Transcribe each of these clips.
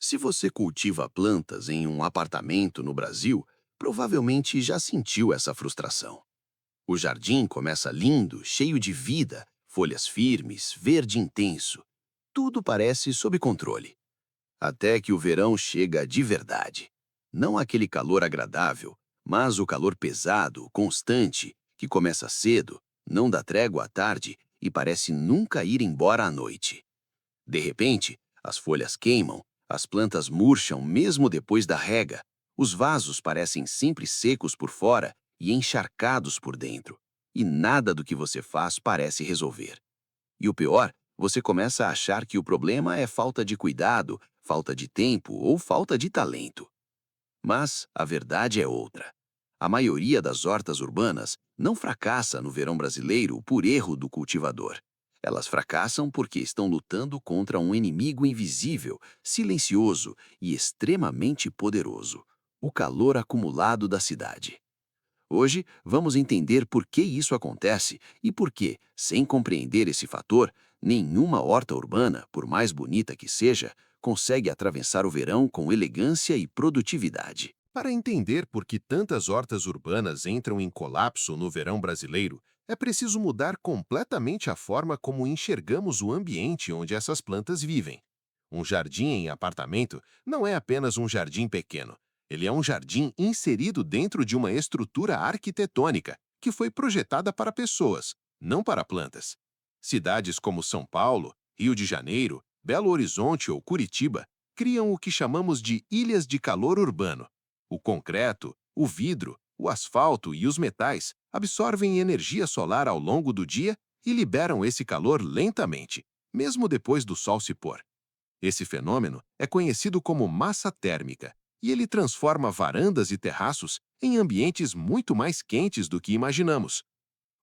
Se você cultiva plantas em um apartamento no Brasil, provavelmente já sentiu essa frustração. O jardim começa lindo, cheio de vida, folhas firmes, verde intenso. Tudo parece sob controle. Até que o verão chega de verdade. Não aquele calor agradável, mas o calor pesado, constante, que começa cedo, não dá trégua à tarde e parece nunca ir embora à noite. De repente, as folhas queimam, as plantas murcham mesmo depois da rega, os vasos parecem sempre secos por fora e encharcados por dentro, e nada do que você faz parece resolver. E o pior, você começa a achar que o problema é falta de cuidado, falta de tempo ou falta de talento. Mas a verdade é outra. A maioria das hortas urbanas não fracassa no verão brasileiro por erro do cultivador. Elas fracassam porque estão lutando contra um inimigo invisível, silencioso e extremamente poderoso: o calor acumulado da cidade. Hoje, vamos entender por que isso acontece e por que, sem compreender esse fator, nenhuma horta urbana, por mais bonita que seja, consegue atravessar o verão com elegância e produtividade. Para entender por que tantas hortas urbanas entram em colapso no verão brasileiro, é preciso mudar completamente a forma como enxergamos o ambiente onde essas plantas vivem. Um jardim em apartamento não é apenas um jardim pequeno. Ele é um jardim inserido dentro de uma estrutura arquitetônica que foi projetada para pessoas, não para plantas. Cidades como São Paulo, Rio de Janeiro, Belo Horizonte ou Curitiba criam o que chamamos de ilhas de calor urbano. O concreto, o vidro, o asfalto e os metais absorvem energia solar ao longo do dia e liberam esse calor lentamente, mesmo depois do sol se pôr. Esse fenômeno é conhecido como massa térmica, e ele transforma varandas e terraços em ambientes muito mais quentes do que imaginamos.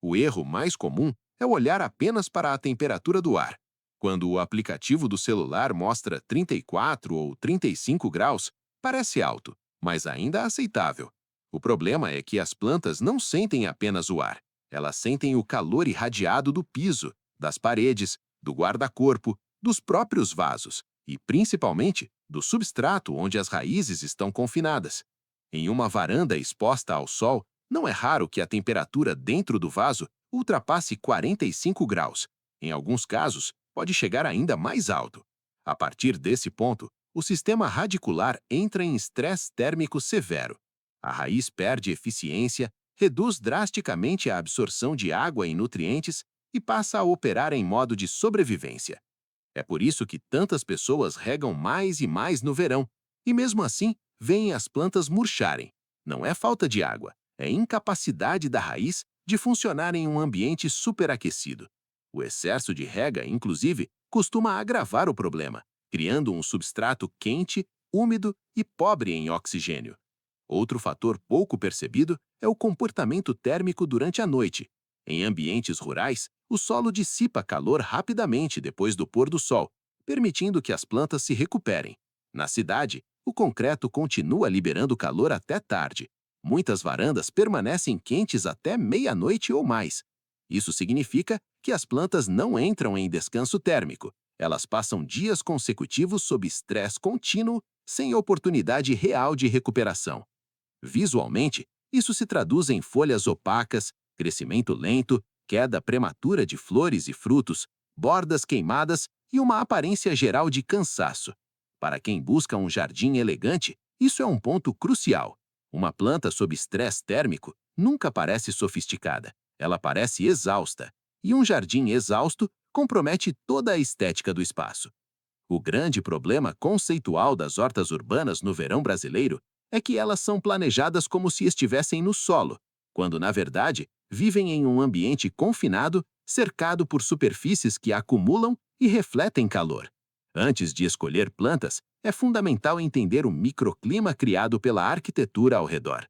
O erro mais comum é olhar apenas para a temperatura do ar. Quando o aplicativo do celular mostra 34 ou 35 graus, parece alto, mas ainda aceitável. O problema é que as plantas não sentem apenas o ar. Elas sentem o calor irradiado do piso, das paredes, do guarda-corpo, dos próprios vasos e, principalmente, do substrato onde as raízes estão confinadas. Em uma varanda exposta ao sol, não é raro que a temperatura dentro do vaso ultrapasse 45 graus. Em alguns casos, pode chegar ainda mais alto. A partir desse ponto, o sistema radicular entra em estresse térmico severo. A raiz perde eficiência, reduz drasticamente a absorção de água e nutrientes e passa a operar em modo de sobrevivência. É por isso que tantas pessoas regam mais e mais no verão, e mesmo assim, veem as plantas murcharem. Não é falta de água, é incapacidade da raiz de funcionar em um ambiente superaquecido. O excesso de rega, inclusive, costuma agravar o problema, criando um substrato quente, úmido e pobre em oxigênio. Outro fator pouco percebido é o comportamento térmico durante a noite. Em ambientes rurais, o solo dissipa calor rapidamente depois do pôr do sol, permitindo que as plantas se recuperem. Na cidade, o concreto continua liberando calor até tarde. Muitas varandas permanecem quentes até meia-noite ou mais. Isso significa que as plantas não entram em descanso térmico. Elas passam dias consecutivos sob estresse contínuo, sem oportunidade real de recuperação. Visualmente, isso se traduz em folhas opacas, crescimento lento, queda prematura de flores e frutos, bordas queimadas e uma aparência geral de cansaço. Para quem busca um jardim elegante, isso é um ponto crucial. Uma planta sob estresse térmico nunca parece sofisticada, ela parece exausta, e um jardim exausto compromete toda a estética do espaço. O grande problema conceitual das hortas urbanas no verão brasileiro é que elas são planejadas como se estivessem no solo, quando, na verdade, vivem em um ambiente confinado, cercado por superfícies que acumulam e refletem calor. Antes de escolher plantas, é fundamental entender o microclima criado pela arquitetura ao redor.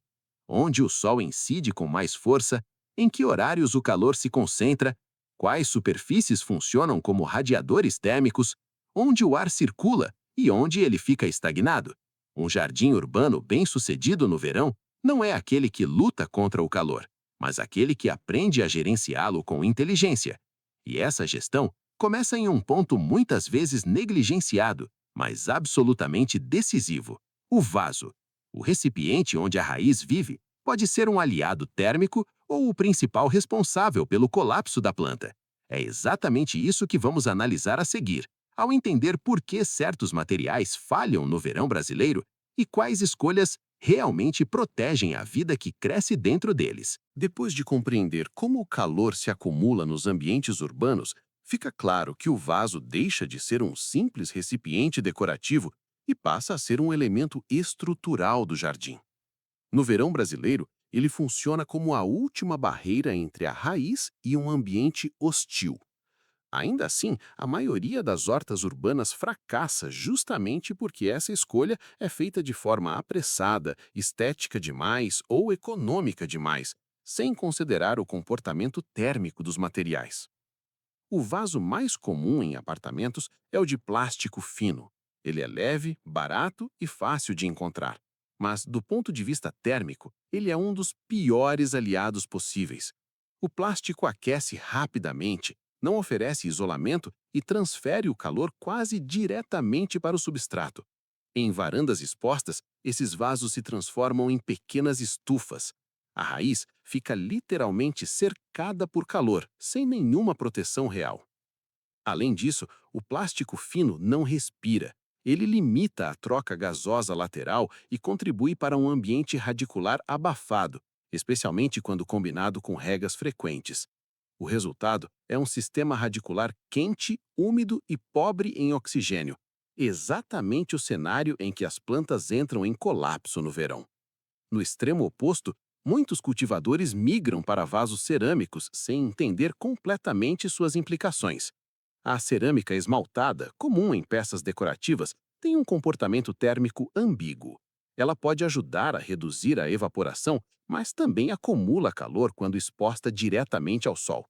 Onde o sol incide com mais força, em que horários o calor se concentra, quais superfícies funcionam como radiadores térmicos, onde o ar circula e onde ele fica estagnado. Um jardim urbano bem-sucedido no verão não é aquele que luta contra o calor, mas aquele que aprende a gerenciá-lo com inteligência. E essa gestão começa em um ponto muitas vezes negligenciado, mas absolutamente decisivo: o vaso. O recipiente onde a raiz vive pode ser um aliado térmico ou o principal responsável pelo colapso da planta. É exatamente isso que vamos analisar a seguir, ao entender por que certos materiais falham no verão brasileiro e quais escolhas realmente protegem a vida que cresce dentro deles. Depois de compreender como o calor se acumula nos ambientes urbanos, fica claro que o vaso deixa de ser um simples recipiente decorativo e passa a ser um elemento estrutural do jardim. No verão brasileiro, ele funciona como a última barreira entre a raiz e um ambiente hostil. Ainda assim, a maioria das hortas urbanas fracassa justamente porque essa escolha é feita de forma apressada, estética demais ou econômica demais, sem considerar o comportamento térmico dos materiais. O vaso mais comum em apartamentos é o de plástico fino. Ele é leve, barato e fácil de encontrar. Mas, do ponto de vista térmico, ele é um dos piores aliados possíveis. O plástico aquece rapidamente, não oferece isolamento e transfere o calor quase diretamente para o substrato. Em varandas expostas, esses vasos se transformam em pequenas estufas. A raiz fica literalmente cercada por calor, sem nenhuma proteção real. Além disso, o plástico fino não respira. Ele limita a troca gasosa lateral e contribui para um ambiente radicular abafado, especialmente quando combinado com regas frequentes. O resultado é um sistema radicular quente, úmido e pobre em oxigênio, exatamente o cenário em que as plantas entram em colapso no verão. No extremo oposto, muitos cultivadores migram para vasos cerâmicos sem entender completamente suas implicações. A cerâmica esmaltada, comum em peças decorativas, tem um comportamento térmico ambíguo. Ela pode ajudar a reduzir a evaporação, mas também acumula calor quando exposta diretamente ao sol.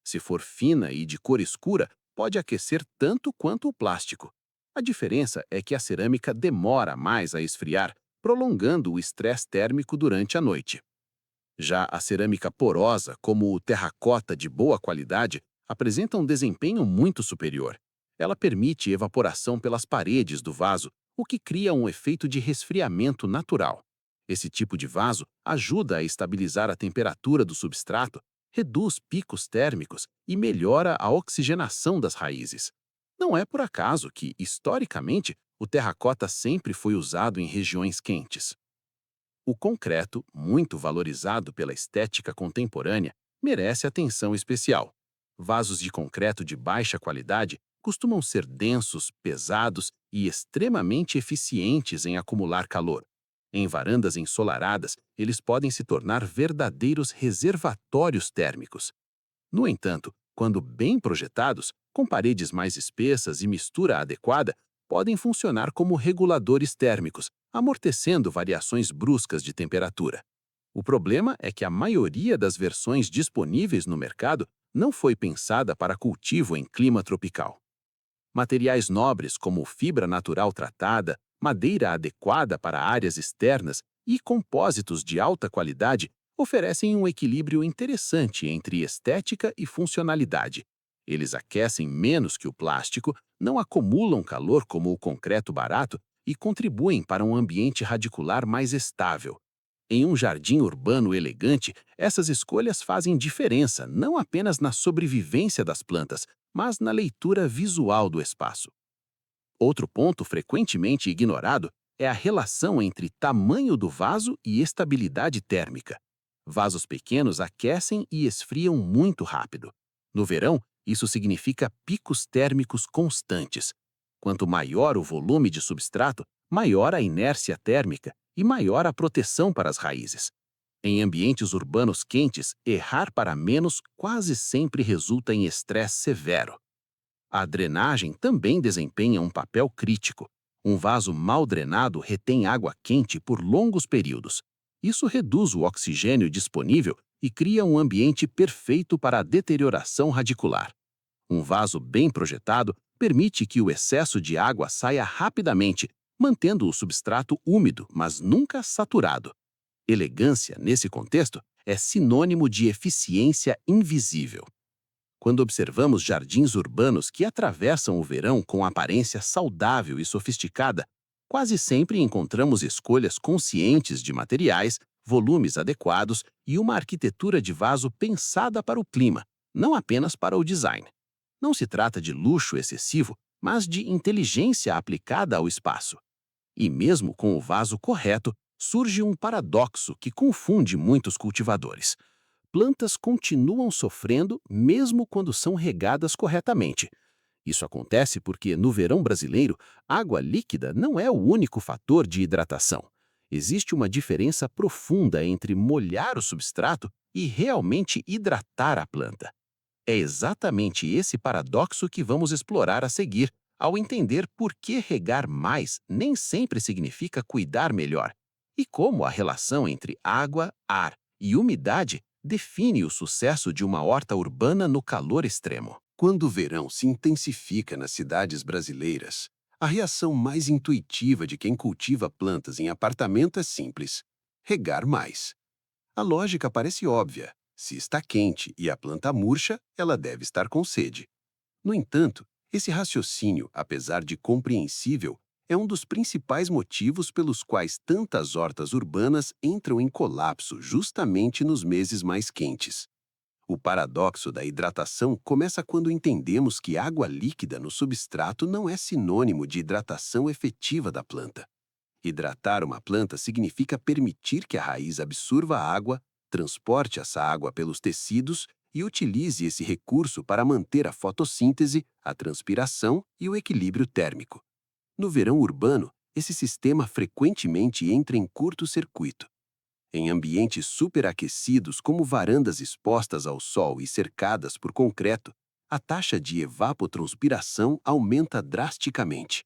Se for fina e de cor escura, pode aquecer tanto quanto o plástico. A diferença é que a cerâmica demora mais a esfriar, prolongando o estresse térmico durante a noite. Já a cerâmica porosa, como o terracota de boa qualidade, apresenta um desempenho muito superior. Ela permite evaporação pelas paredes do vaso, o que cria um efeito de resfriamento natural. Esse tipo de vaso ajuda a estabilizar a temperatura do substrato, reduz picos térmicos e melhora a oxigenação das raízes. Não é por acaso que, historicamente, o terracota sempre foi usado em regiões quentes. O concreto, muito valorizado pela estética contemporânea, merece atenção especial. Vasos de concreto de baixa qualidade costumam ser densos, pesados e extremamente eficientes em acumular calor. Em varandas ensolaradas, eles podem se tornar verdadeiros reservatórios térmicos. No entanto, quando bem projetados, com paredes mais espessas e mistura adequada, podem funcionar como reguladores térmicos, amortecendo variações bruscas de temperatura. O problema é que a maioria das versões disponíveis no mercado não foi pensada para cultivo em clima tropical. Materiais nobres como fibra natural tratada, madeira adequada para áreas externas e compósitos de alta qualidade oferecem um equilíbrio interessante entre estética e funcionalidade. Eles aquecem menos que o plástico, não acumulam calor como o concreto barato e contribuem para um ambiente radicular mais estável. Em um jardim urbano elegante, essas escolhas fazem diferença não apenas na sobrevivência das plantas, mas na leitura visual do espaço. Outro ponto frequentemente ignorado é a relação entre tamanho do vaso e estabilidade térmica. Vasos pequenos aquecem e esfriam muito rápido. No verão, isso significa picos térmicos constantes. Quanto maior o volume de substrato, maior a inércia térmica e maior a proteção para as raízes. Em ambientes urbanos quentes, errar para menos quase sempre resulta em estresse severo. A drenagem também desempenha um papel crítico. Um vaso mal drenado retém água quente por longos períodos. Isso reduz o oxigênio disponível e cria um ambiente perfeito para a deterioração radicular. Um vaso bem projetado permite que o excesso de água saia rapidamente, mantendo o substrato úmido, mas nunca saturado. Elegância, nesse contexto, é sinônimo de eficiência invisível. Quando observamos jardins urbanos que atravessam o verão com aparência saudável e sofisticada, quase sempre encontramos escolhas conscientes de materiais, volumes adequados e uma arquitetura de vaso pensada para o clima, não apenas para o design. Não se trata de luxo excessivo, mas de inteligência aplicada ao espaço. E mesmo com o vaso correto, surge um paradoxo que confunde muitos cultivadores. Plantas continuam sofrendo mesmo quando são regadas corretamente. Isso acontece porque, no verão brasileiro, água líquida não é o único fator de hidratação. Existe uma diferença profunda entre molhar o substrato e realmente hidratar a planta. É exatamente esse paradoxo que vamos explorar a seguir, ao entender por que regar mais nem sempre significa cuidar melhor, e como a relação entre água, ar e umidade define o sucesso de uma horta urbana no calor extremo. Quando o verão se intensifica nas cidades brasileiras, a reação mais intuitiva de quem cultiva plantas em apartamento é simples: regar mais. A lógica parece óbvia. Se está quente e a planta murcha, ela deve estar com sede. No entanto, esse raciocínio, apesar de compreensível, é um dos principais motivos pelos quais tantas hortas urbanas entram em colapso justamente nos meses mais quentes. O paradoxo da hidratação começa quando entendemos que água líquida no substrato não é sinônimo de hidratação efetiva da planta. Hidratar uma planta significa permitir que a raiz absorva a água, transporte essa água pelos tecidos e utilize esse recurso para manter a fotossíntese, a transpiração e o equilíbrio térmico. No verão urbano, esse sistema frequentemente entra em curto-circuito. Em ambientes superaquecidos, como varandas expostas ao sol e cercadas por concreto, a taxa de evapotranspiração aumenta drasticamente.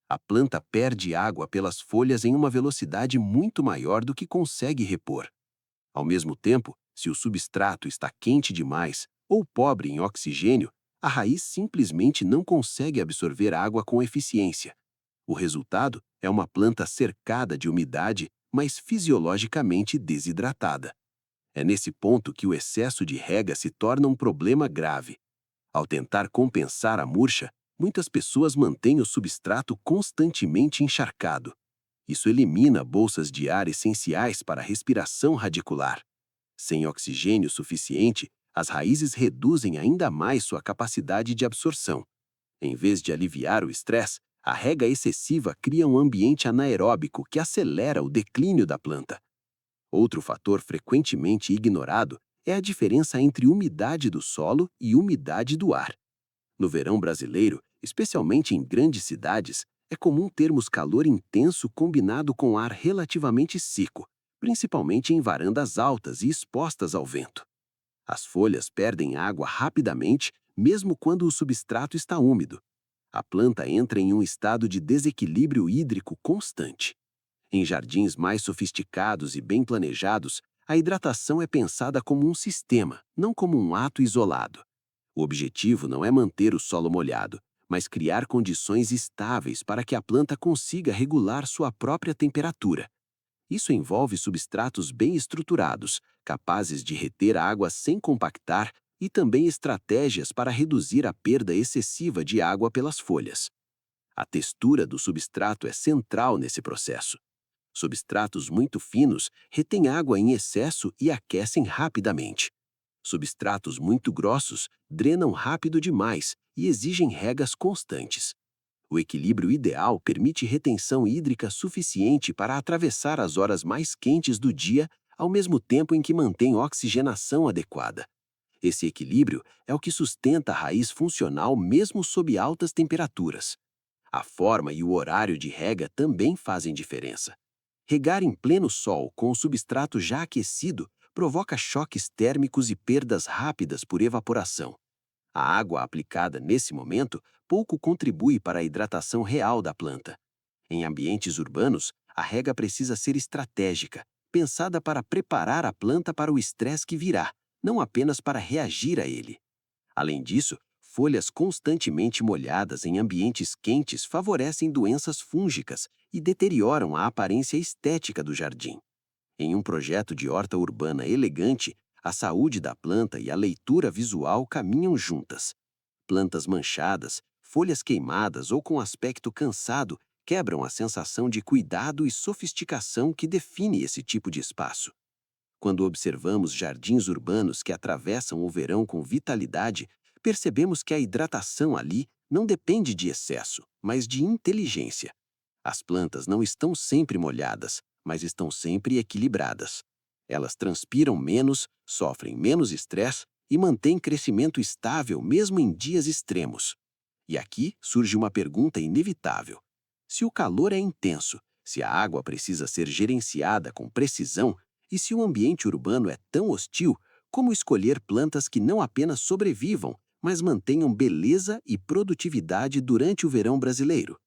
A planta perde água pelas folhas em uma velocidade muito maior do que consegue repor. Ao mesmo tempo, se o substrato está quente demais ou pobre em oxigênio, a raiz simplesmente não consegue absorver água com eficiência. O resultado é uma planta cercada de umidade, mas fisiologicamente desidratada. É nesse ponto que o excesso de rega se torna um problema grave. Ao tentar compensar a murcha, muitas pessoas mantêm o substrato constantemente encharcado. Isso elimina bolsas de ar essenciais para a respiração radicular. Sem oxigênio suficiente, as raízes reduzem ainda mais sua capacidade de absorção. Em vez de aliviar o estresse, a rega excessiva cria um ambiente anaeróbico que acelera o declínio da planta. Outro fator frequentemente ignorado é a diferença entre umidade do solo e umidade do ar. No verão brasileiro, especialmente em grandes cidades, é comum termos calor intenso combinado com ar relativamente seco, principalmente em varandas altas e expostas ao vento. As folhas perdem água rapidamente, mesmo quando o substrato está úmido. A planta entra em um estado de desequilíbrio hídrico constante. Em jardins mais sofisticados e bem planejados, a hidratação é pensada como um sistema, não como um ato isolado. O objetivo não é manter o solo molhado, mas criar condições estáveis para que a planta consiga regular sua própria temperatura. Isso envolve substratos bem estruturados, capazes de reter a água sem compactar, e também estratégias para reduzir a perda excessiva de água pelas folhas. A textura do substrato é central nesse processo. Substratos muito finos retêm água em excesso e aquecem rapidamente. Substratos muito grossos drenam rápido demais e exigem regas constantes. O equilíbrio ideal permite retenção hídrica suficiente para atravessar as horas mais quentes do dia, ao mesmo tempo em que mantém oxigenação adequada. Esse equilíbrio é o que sustenta a raiz funcional mesmo sob altas temperaturas. A forma e o horário de rega também fazem diferença. Regar em pleno sol com o substrato já aquecido provoca choques térmicos e perdas rápidas por evaporação. A água aplicada nesse momento pouco contribui para a hidratação real da planta. Em ambientes urbanos, a rega precisa ser estratégica, pensada para preparar a planta para o estresse que virá, não apenas para reagir a ele. Além disso, folhas constantemente molhadas em ambientes quentes favorecem doenças fúngicas e deterioram a aparência estética do jardim. Em um projeto de horta urbana elegante, A saúde da planta e a leitura visual caminham juntas. Plantas manchadas, folhas queimadas ou com aspecto cansado quebram a sensação de cuidado e sofisticação que define esse tipo de espaço. Quando observamos jardins urbanos que atravessam o verão com vitalidade, percebemos que a hidratação ali não depende de excesso, mas de inteligência. As plantas não estão sempre molhadas, mas estão sempre equilibradas. Elas transpiram menos, sofrem menos estresse e mantêm crescimento estável mesmo em dias extremos. E aqui surge uma pergunta inevitável. Se o calor é intenso, se a água precisa ser gerenciada com precisão, e se o ambiente urbano é tão hostil, como escolher plantas que não apenas sobrevivam, mas mantenham beleza e produtividade durante o verão brasileiro?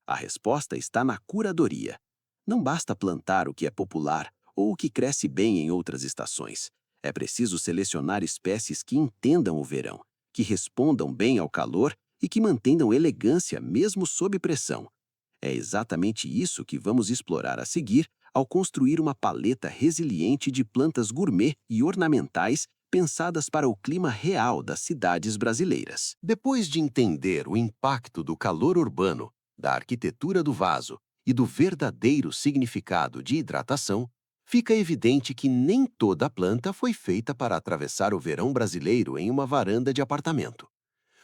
A resposta está na curadoria. Não basta plantar o que é popular ou o que cresce bem em outras estações. É preciso selecionar espécies que entendam o verão, que respondam bem ao calor e que mantenham elegância mesmo sob pressão. É exatamente isso que vamos explorar a seguir ao construir uma paleta resiliente de plantas gourmet e ornamentais pensadas para o clima real das cidades brasileiras. Depois de entender o impacto do calor urbano, da arquitetura do vaso e do verdadeiro significado de hidratação, fica evidente que nem toda planta foi feita para atravessar o verão brasileiro em uma varanda de apartamento.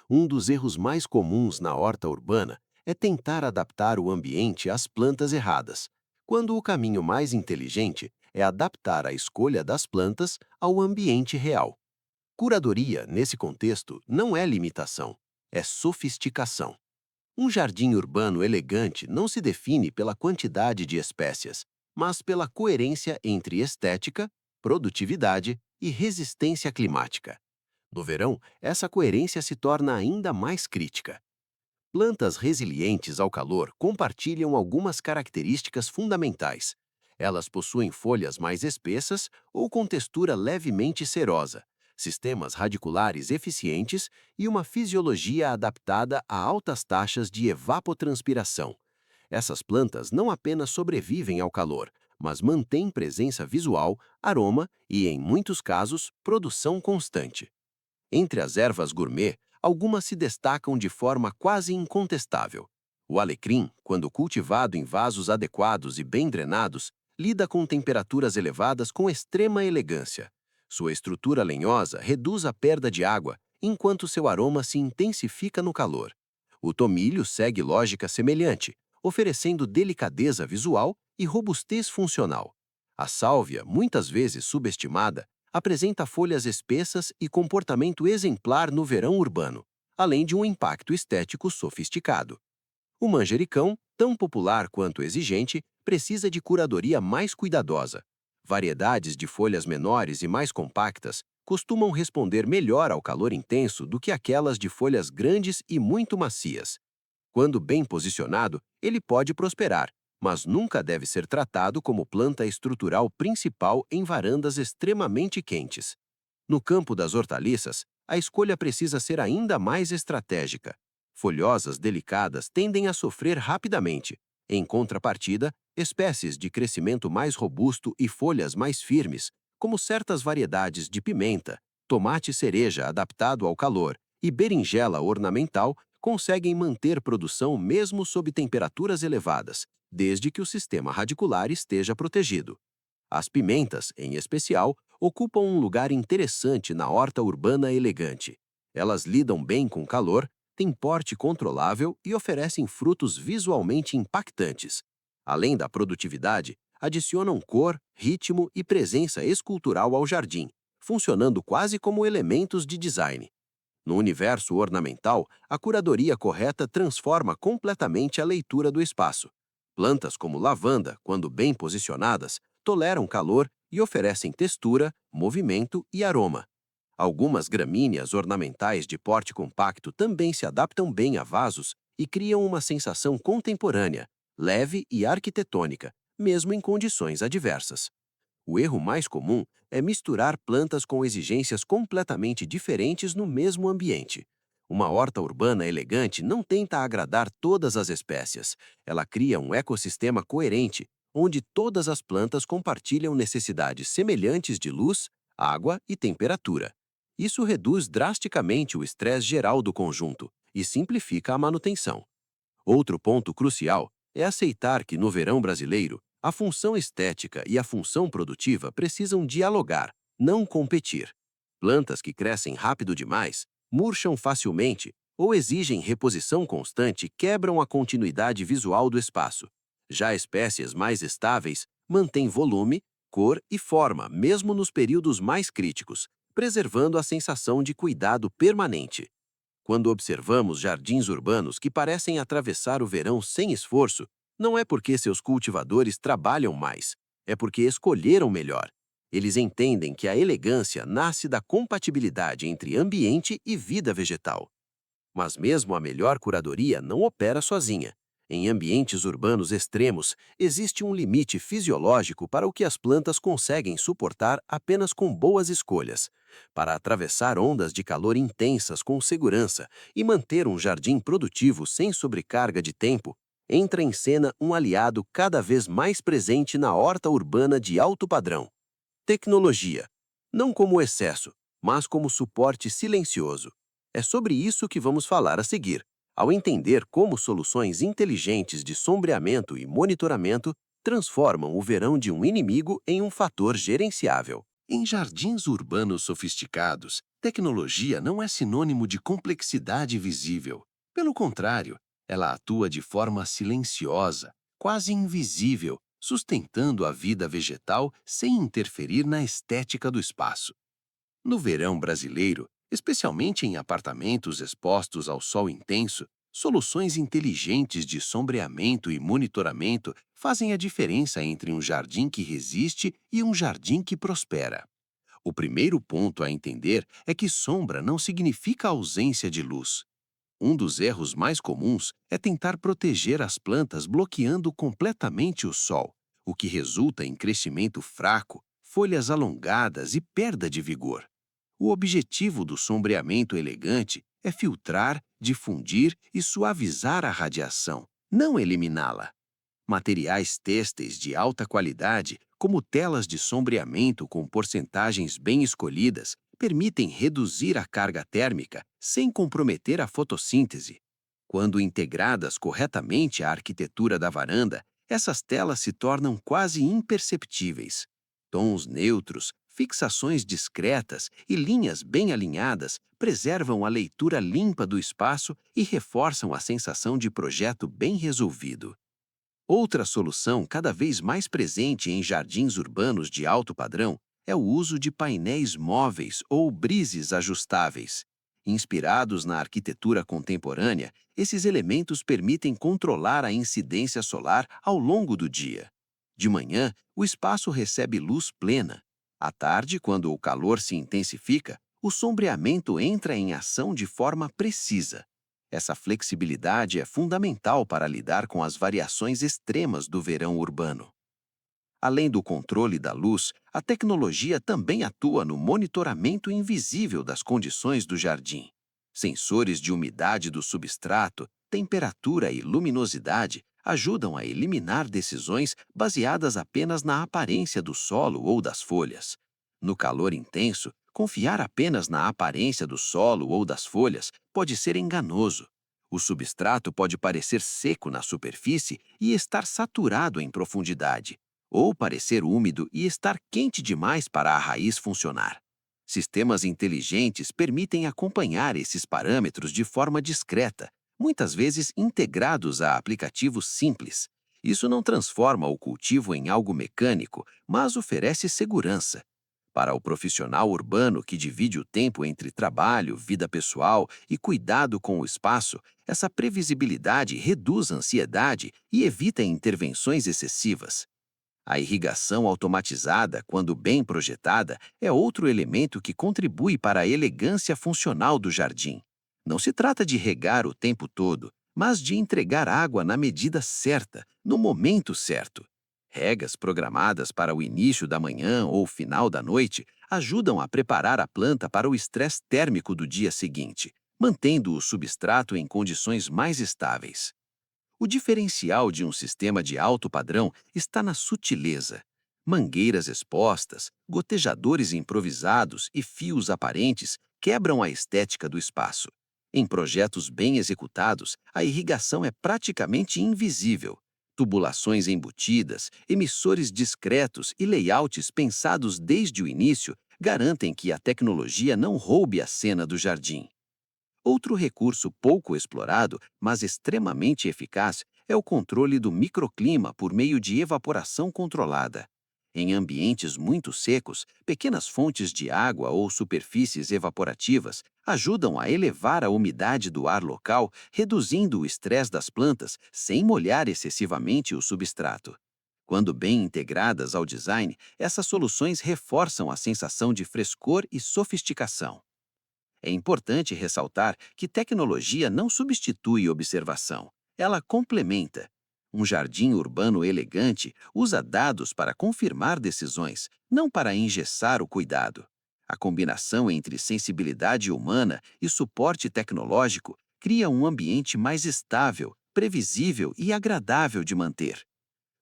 Um dos erros mais comuns na horta urbana é tentar adaptar o ambiente às plantas erradas, quando o caminho mais inteligente é adaptar a escolha das plantas ao ambiente real. Curadoria, nesse contexto, não é limitação, é sofisticação. Um jardim urbano elegante não se define pela quantidade de espécies, mas pela coerência entre estética, produtividade e resistência climática. No verão, essa coerência se torna ainda mais crítica. Plantas resilientes ao calor compartilham algumas características fundamentais. Elas possuem folhas mais espessas ou com textura levemente cerosa, sistemas radiculares eficientes e uma fisiologia adaptada a altas taxas de evapotranspiração. Essas plantas não apenas sobrevivem ao calor, mas mantêm presença visual, aroma e, em muitos casos, produção constante. Entre as ervas gourmet, algumas se destacam de forma quase incontestável. O alecrim, quando cultivado em vasos adequados e bem drenados, lida com temperaturas elevadas com extrema elegância. Sua estrutura lenhosa reduz a perda de água, enquanto seu aroma se intensifica no calor. O tomilho segue lógica semelhante, oferecendo delicadeza visual e robustez funcional. A sálvia, muitas vezes subestimada, apresenta folhas espessas e comportamento exemplar no verão urbano, além de um impacto estético sofisticado. O manjericão, tão popular quanto exigente, precisa de curadoria mais cuidadosa. Variedades de folhas menores e mais compactas costumam responder melhor ao calor intenso do que aquelas de folhas grandes e muito macias. Quando bem posicionado, ele pode prosperar, mas nunca deve ser tratado como planta estrutural principal em varandas extremamente quentes. No campo das hortaliças, a escolha precisa ser ainda mais estratégica. Folhosas delicadas tendem a sofrer rapidamente. Em contrapartida, espécies de crescimento mais robusto e folhas mais firmes, como certas variedades de pimenta, tomate cereja adaptado ao calor e berinjela ornamental, conseguem manter produção mesmo sob temperaturas elevadas, desde que o sistema radicular esteja protegido. As pimentas, em especial, ocupam um lugar interessante na horta urbana elegante. Elas lidam bem com calor, têm porte controlável e oferecem frutos visualmente impactantes. Além da produtividade, adicionam cor, ritmo e presença escultural ao jardim, funcionando quase como elementos de design. No universo ornamental, a curadoria correta transforma completamente a leitura do espaço. Plantas como lavanda, quando bem posicionadas, toleram calor e oferecem textura, movimento e aroma. Algumas gramíneas ornamentais de porte compacto também se adaptam bem a vasos e criam uma sensação contemporânea, leve e arquitetônica, mesmo em condições adversas. O erro mais comum é misturar plantas com exigências completamente diferentes no mesmo ambiente. Uma horta urbana elegante não tenta agradar todas as espécies. Ela cria um ecossistema coerente, onde todas as plantas compartilham necessidades semelhantes de luz, água e temperatura. Isso reduz drasticamente o estresse geral do conjunto e simplifica a manutenção. Outro ponto crucial é aceitar que no verão brasileiro, a função estética e a função produtiva precisam dialogar, não competir. Plantas que crescem rápido demais, murcham facilmente ou exigem reposição constante quebram a continuidade visual do espaço. Já espécies mais estáveis mantêm volume, cor e forma mesmo nos períodos mais críticos, preservando a sensação de cuidado permanente. Quando observamos jardins urbanos que parecem atravessar o verão sem esforço, não é porque seus cultivadores trabalham mais, é porque escolheram melhor. Eles entendem que a elegância nasce da compatibilidade entre ambiente e vida vegetal. Mas mesmo a melhor curadoria não opera sozinha. Em ambientes urbanos extremos, existe um limite fisiológico para o que as plantas conseguem suportar apenas com boas escolhas. Para atravessar ondas de calor intensas com segurança e manter um jardim produtivo sem sobrecarga de tempo, entra em cena um aliado cada vez mais presente na horta urbana de alto padrão: tecnologia. Não como excesso, mas como suporte silencioso. É sobre isso que vamos falar a seguir, ao entender como soluções inteligentes de sombreamento e monitoramento transformam o verão de um inimigo em um fator gerenciável. Em jardins urbanos sofisticados, tecnologia não é sinônimo de complexidade visível. Pelo contrário, ela atua de forma silenciosa, quase invisível, sustentando a vida vegetal sem interferir na estética do espaço. No verão brasileiro, especialmente em apartamentos expostos ao sol intenso, soluções inteligentes de sombreamento e monitoramento fazem a diferença entre um jardim que resiste e um jardim que prospera. O primeiro ponto a entender é que sombra não significa ausência de luz. Um dos erros mais comuns é tentar proteger as plantas bloqueando completamente o sol, o que resulta em crescimento fraco, folhas alongadas e perda de vigor. O objetivo do sombreamento elegante é filtrar, difundir e suavizar a radiação, não eliminá-la. Materiais têxteis de alta qualidade, como telas de sombreamento com porcentagens bem escolhidas, permitem reduzir a carga térmica sem comprometer a fotossíntese. Quando integradas corretamente à arquitetura da varanda, essas telas se tornam quase imperceptíveis. Tons neutros, fixações discretas e linhas bem alinhadas preservam a leitura limpa do espaço e reforçam a sensação de projeto bem resolvido. Outra solução cada vez mais presente em jardins urbanos de alto padrão é o uso de painéis móveis ou brises ajustáveis. Inspirados na arquitetura contemporânea, esses elementos permitem controlar a incidência solar ao longo do dia. De manhã, o espaço recebe luz plena. À tarde, quando o calor se intensifica, o sombreamento entra em ação de forma precisa. Essa flexibilidade é fundamental para lidar com as variações extremas do verão urbano. Além do controle da luz, a tecnologia também atua no monitoramento invisível das condições do jardim. Sensores de umidade do substrato, temperatura e luminosidade ajudam a eliminar decisões baseadas apenas na aparência do solo ou das folhas. No calor intenso, confiar apenas na aparência do solo ou das folhas pode ser enganoso. O substrato pode parecer seco na superfície e estar saturado em profundidade, ou parecer úmido e estar quente demais para a raiz funcionar. Sistemas inteligentes permitem acompanhar esses parâmetros de forma discreta, muitas vezes integrados a aplicativos simples. Isso não transforma o cultivo em algo mecânico, mas oferece segurança. Para o profissional urbano que divide o tempo entre trabalho, vida pessoal e cuidado com o espaço, essa previsibilidade reduz a ansiedade e evita intervenções excessivas. A irrigação automatizada, quando bem projetada, é outro elemento que contribui para a elegância funcional do jardim. Não se trata de regar o tempo todo, mas de entregar água na medida certa, no momento certo. Regas programadas para o início da manhã ou final da noite ajudam a preparar a planta para o estresse térmico do dia seguinte, mantendo o substrato em condições mais estáveis. O diferencial de um sistema de alto padrão está na sutileza. Mangueiras expostas, gotejadores improvisados e fios aparentes quebram a estética do espaço. Em projetos bem executados, a irrigação é praticamente invisível. Tubulações embutidas, emissores discretos e layouts pensados desde o início garantem que a tecnologia não roube a cena do jardim. Outro recurso pouco explorado, mas extremamente eficaz, é o controle do microclima por meio de evaporação controlada. Em ambientes muito secos, pequenas fontes de água ou superfícies evaporativas ajudam a elevar a umidade do ar local, reduzindo o estresse das plantas sem molhar excessivamente o substrato. Quando bem integradas ao design, essas soluções reforçam a sensação de frescor e sofisticação. É importante ressaltar que tecnologia não substitui observação, ela complementa. Um jardim urbano elegante usa dados para confirmar decisões, não para engessar o cuidado. A combinação entre sensibilidade humana e suporte tecnológico cria um ambiente mais estável, previsível e agradável de manter.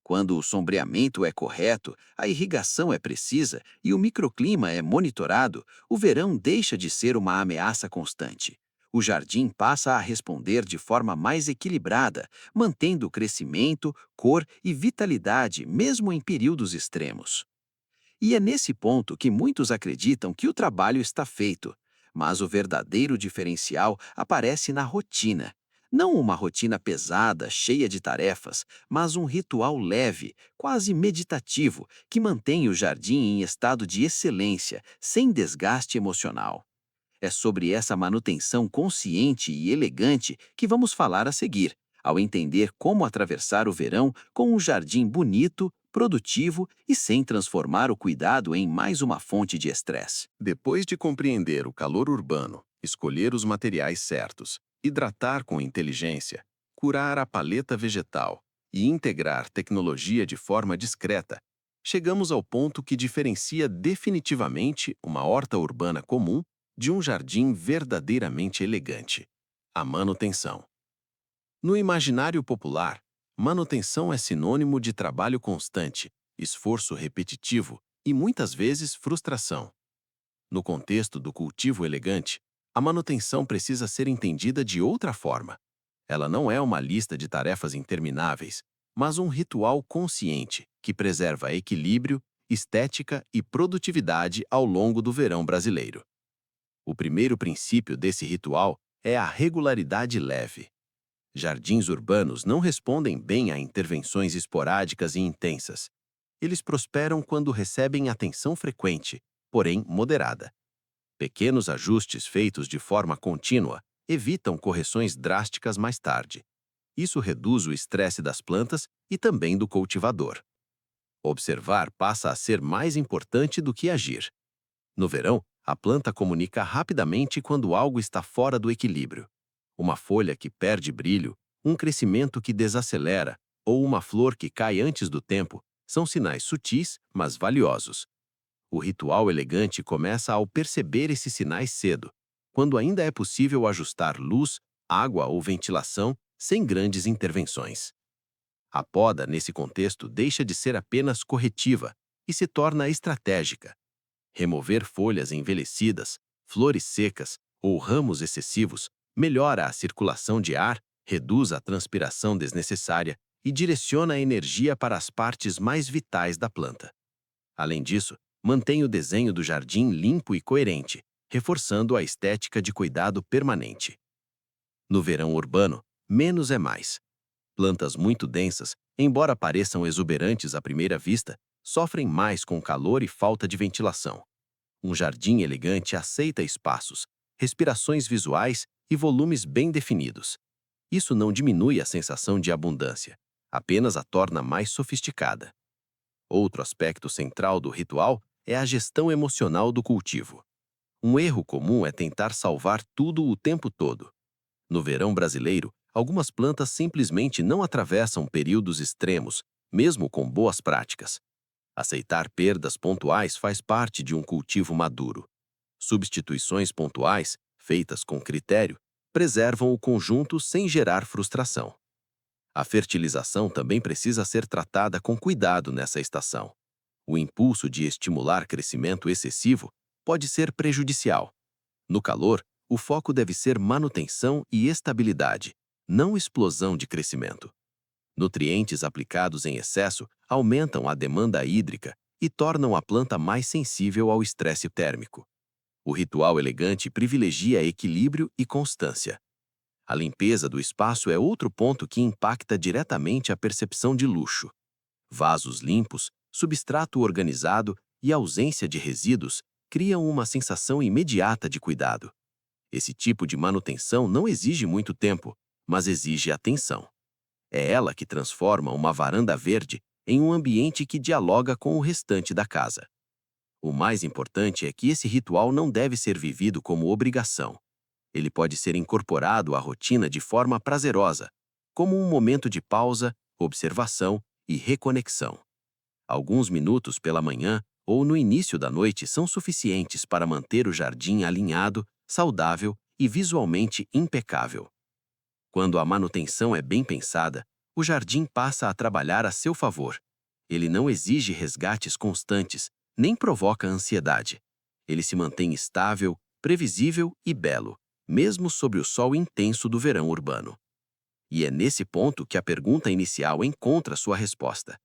Quando o sombreamento é correto, a irrigação é precisa e o microclima é monitorado, o verão deixa de ser uma ameaça constante. O jardim passa a responder de forma mais equilibrada, mantendo crescimento, cor e vitalidade mesmo em períodos extremos. E é nesse ponto que muitos acreditam que o trabalho está feito. Mas o verdadeiro diferencial aparece na rotina. Não uma rotina pesada, cheia de tarefas, mas um ritual leve, quase meditativo, que mantém o jardim em estado de excelência, sem desgaste emocional. É sobre essa manutenção consciente e elegante que vamos falar a seguir, ao entender como atravessar o verão com um jardim bonito, produtivo e sem transformar o cuidado em mais uma fonte de estresse. Depois de compreender o calor urbano, escolher os materiais certos, hidratar com inteligência, curar a paleta vegetal e integrar tecnologia de forma discreta, chegamos ao ponto que diferencia definitivamente uma horta urbana comum de um jardim verdadeiramente elegante: a manutenção. No imaginário popular, manutenção é sinônimo de trabalho constante, esforço repetitivo e muitas vezes frustração. No contexto do cultivo elegante, a manutenção precisa ser entendida de outra forma. Ela não é uma lista de tarefas intermináveis, mas um ritual consciente que preserva equilíbrio, estética e produtividade ao longo do verão brasileiro. O primeiro princípio desse ritual é a regularidade leve. Jardins urbanos não respondem bem a intervenções esporádicas e intensas. Eles prosperam quando recebem atenção frequente, porém moderada. Pequenos ajustes feitos de forma contínua evitam correções drásticas mais tarde. Isso reduz o estresse das plantas e também do cultivador. Observar passa a ser mais importante do que agir. No verão, a planta comunica rapidamente quando algo está fora do equilíbrio. Uma folha que perde brilho, um crescimento que desacelera ou uma flor que cai antes do tempo são sinais sutis, mas valiosos. O ritual elegante começa ao perceber esses sinais cedo, quando ainda é possível ajustar luz, água ou ventilação sem grandes intervenções. A poda, nesse contexto, deixa de ser apenas corretiva e se torna estratégica. Remover folhas envelhecidas, flores secas ou ramos excessivos melhora a circulação de ar, reduz a transpiração desnecessária e direciona a energia para as partes mais vitais da planta. Além disso, mantém o desenho do jardim limpo e coerente, reforçando a estética de cuidado permanente. No verão urbano, menos é mais. Plantas muito densas, embora pareçam exuberantes à primeira vista, sofrem mais com calor e falta de ventilação. Um jardim elegante aceita espaços, respirações visuais e volumes bem definidos. Isso não diminui a sensação de abundância, apenas a torna mais sofisticada. Outro aspecto central do ritual é a gestão emocional do cultivo. Um erro comum é tentar salvar tudo o tempo todo. No verão brasileiro, algumas plantas simplesmente não atravessam períodos extremos, mesmo com boas práticas. Aceitar perdas pontuais faz parte de um cultivo maduro. Substituições pontuais, feitas com critério, preservam o conjunto sem gerar frustração. A fertilização também precisa ser tratada com cuidado nessa estação. O impulso de estimular crescimento excessivo pode ser prejudicial. No calor, o foco deve ser manutenção e estabilidade, não explosão de crescimento. Nutrientes aplicados em excesso aumentam a demanda hídrica e tornam a planta mais sensível ao estresse térmico. O ritual elegante privilegia equilíbrio e constância. A limpeza do espaço é outro ponto que impacta diretamente a percepção de luxo. Vasos limpos, substrato organizado e ausência de resíduos criam uma sensação imediata de cuidado. Esse tipo de manutenção não exige muito tempo, mas exige atenção. É ela que transforma uma varanda verde em um ambiente que dialoga com o restante da casa. O mais importante é que esse ritual não deve ser vivido como obrigação. Ele pode ser incorporado à rotina de forma prazerosa, como um momento de pausa, observação e reconexão. Alguns minutos pela manhã ou no início da noite são suficientes para manter o jardim alinhado, saudável e visualmente impecável. Quando a manutenção é bem pensada, o jardim passa a trabalhar a seu favor. Ele não exige resgates constantes, nem provoca ansiedade. Ele se mantém estável, previsível e belo, mesmo sob o sol intenso do verão urbano. E é nesse ponto que a pergunta inicial encontra sua resposta.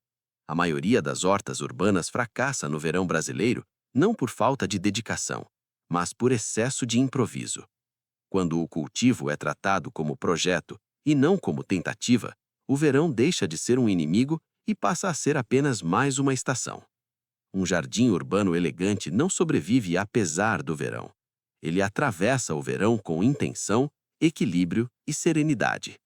A maioria das hortas urbanas fracassa no verão brasileiro não por falta de dedicação, mas por excesso de improviso. Quando o cultivo é tratado como projeto e não como tentativa, o verão deixa de ser um inimigo e passa a ser apenas mais uma estação. Um jardim urbano elegante não sobrevive apesar do verão. Ele atravessa o verão com intenção, equilíbrio e serenidade.